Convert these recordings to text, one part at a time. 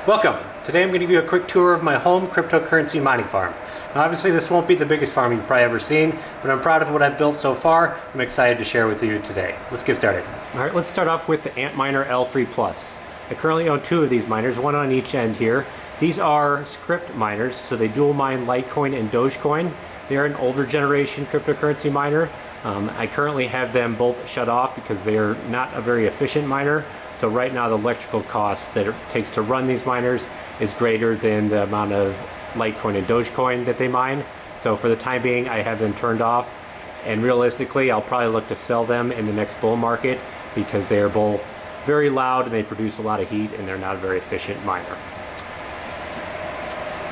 Welcome! Today I'm going to give you a quick tour of my home cryptocurrency mining farm. Now obviously this won't be the biggest farm you've probably ever seen, but I'm proud of what I've built so far. I'm excited to share with you today. Let's get started. Alright, let's start off with the Antminer L3 Plus. I currently own two of these miners, one on each end here. These are script miners, so they dual mine Litecoin and Dogecoin. They are an older generation cryptocurrency miner. I currently have them both shut off because they are not a very efficient miner. So right now the electrical cost that it takes to run these miners is greater than the amount of Litecoin and Dogecoin that they mine. So for the time being I have them turned off, and realistically I'll probably look to sell them in the next bull market because they are both very loud and they produce a lot of heat and they're not a very efficient miner.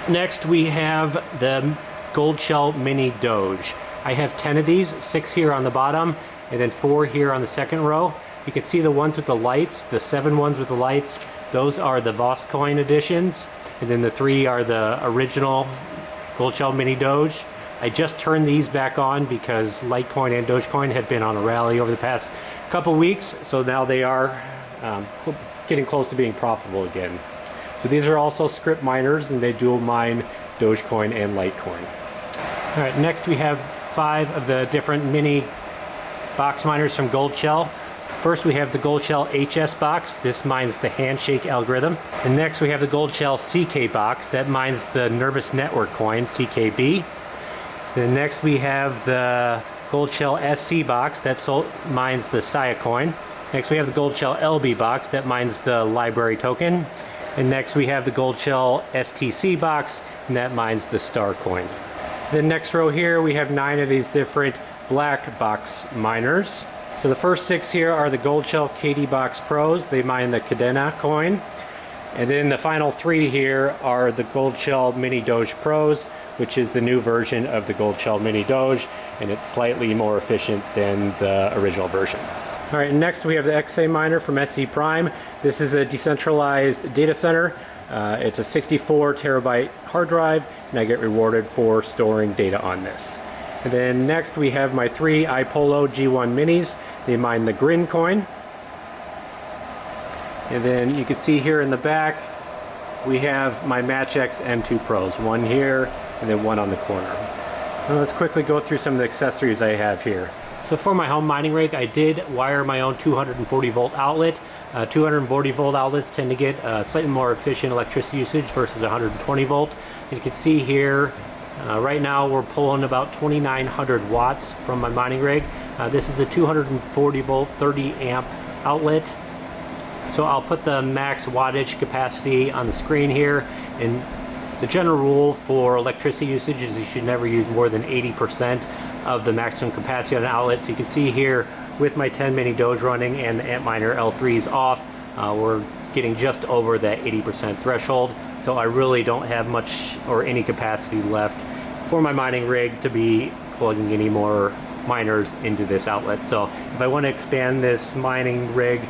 Next we have the Gold Shell Mini Doge. I have 10 of these, 6 here on the bottom and then 4 here on the second row. You can see the ones with the lights, the 7 ones with the lights, those are the Voscoin editions, and then the 3 are the original Gold Shell Mini Doge. I just turned these back on because Litecoin and Dogecoin have been on a rally over the past couple weeks, so now they are getting close to being profitable again. So these are also script miners and they dual mine Dogecoin and Litecoin. Alright, next we have 5 of the different mini box miners from Gold Shell. First we have the Gold Shell HS box. This mines the handshake algorithm. And next we have the Gold Shell CK box that mines the Nervous Network coin, CKB. Then next we have the Gold Shell SC box that mines the Sia coin. Next we have the Gold Shell LB box that mines the library token. And next we have the Gold Shell STC box and that mines the Star coin. The next row here we have 9 of these different black box miners. So the first 6 here are the Gold Shell KD Box Pros. They mine the Cadena coin. And then the final 3 here are the Gold Shell Mini Doge Pros, which is the new version of the Gold Shell Mini Doge, and it's slightly more efficient than the original version. All right, next we have the XA miner from SC Prime. This is a decentralized data center. It's a 64 terabyte hard drive, and I get rewarded for storing data on this. And then next we have my 3 iPolo G1 minis. They mine the Grin coin. And then you can see here in the back we have my MatchX M2 Pros. One here and then one on the corner. Now let's quickly go through some of the accessories I have here. So for my home mining rig I did wire my own 240 volt outlet. 240 volt outlets tend to get slightly more efficient electricity usage versus 120 volt. You can see here right now we're pulling about 2,900 watts from my mining rig. This is a 240 volt 30 amp outlet. So I'll put the max wattage capacity on the screen here, and the general rule for electricity usage is you should never use more than 80% of the maximum capacity on an outlet. So you can see here with my 10 mini Doge running and the Antminer L3s off, we're getting just over that 80% threshold. So I really don't have much or any capacity left for my mining rig to be plugging any more miners into this outlet. So if I want to expand this mining rig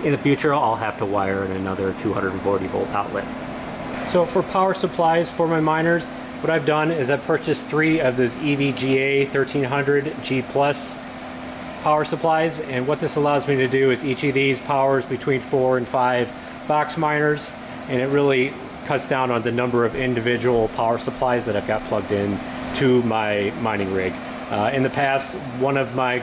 in the future, I'll have to wire in another 240 volt outlet. So for power supplies for my miners, what I've done is I've purchased 3 of those EVGA 1300 G Plus power supplies, and what this allows me to do is each of these powers between 4 and 5 box miners, and it really cuts down on the number of individual power supplies that I've got plugged in to my mining rig. In the past, one of my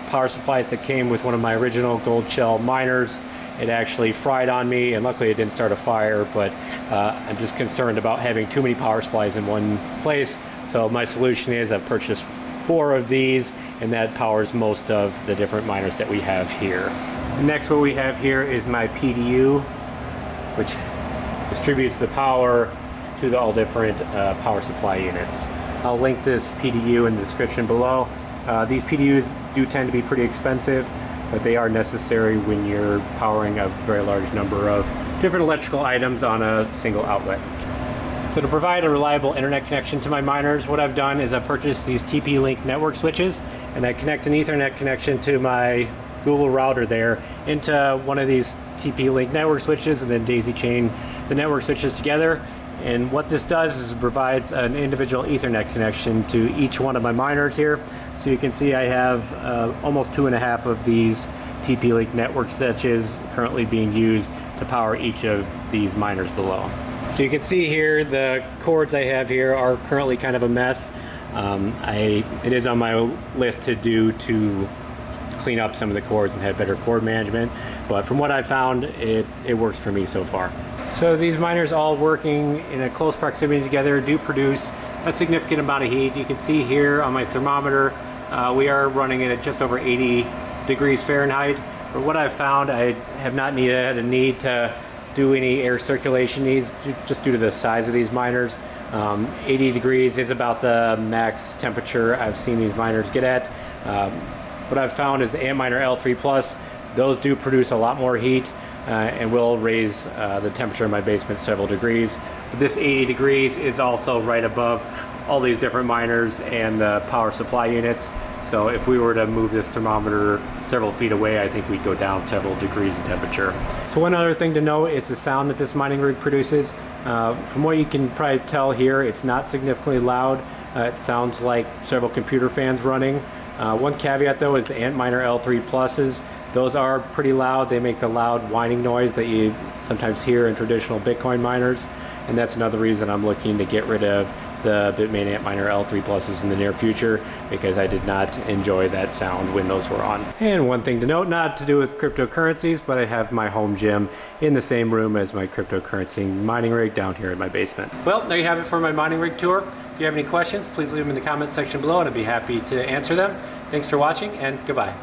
power supplies that came with one of my original Gold Shell miners, it actually fried on me, and luckily it didn't start a fire, but I'm just concerned about having too many power supplies in one place. So my solution is I've purchased 4 of these, and that powers most of the different miners that we have here. Next, what we have here is my PDU, which distributes the power to all different power supply units. I'll link this PDU in the description below. These PDUs do tend to be pretty expensive, but they are necessary when you're powering a very large number of different electrical items on a single outlet. So to provide a reliable internet connection to my miners, what I've done is I've purchased these TP-Link network switches, and I connect an Ethernet connection to my Google router there into one of these TP-Link network switches, and then daisy chain the network switches together. And what this does is it provides an individual Ethernet connection to each one of my miners here. So you can see I have almost 2.5 of these TP-Link network switches currently being used to power each of these miners below. So you can see here the cords I have here are currently kind of a mess. It is on my list to do to clean up some of the cords and have better cord management, but from what I found, it works for me so far. So these miners all working in a close proximity together do produce a significant amount of heat. You can see here on my thermometer, we are running it at just over 80 degrees Fahrenheit. But what I've found, I have not had a need to do any air circulation needs just due to the size of these miners. 80 degrees is about the max temperature I've seen these miners get at. What I've found is the Antminer L3 Plus, those do produce a lot more heat and will raise the temperature in my basement several degrees. But this 80 degrees is also right above all these different miners and the power supply units. So if we were to move this thermometer several feet away, I think we'd go down several degrees in temperature. So one other thing to note is the sound that this mining rig produces. From what you can probably tell here, it's not significantly loud. It sounds like several computer fans running. One caveat though is the Antminer L3 Pluses. Those are pretty loud. They make the loud whining noise that you sometimes hear in traditional Bitcoin miners. And that's another reason I'm looking to get rid of the Bitmain Antminer L3 Pluses in the near future, because I did not enjoy that sound when those were on. And one thing to note, not to do with cryptocurrencies, but I have my home gym in the same room as my cryptocurrency mining rig down here in my basement. Well, there you have it for my mining rig tour. If you have any questions, please leave them in the comment section below and I'd be happy to answer them. Thanks for watching and goodbye.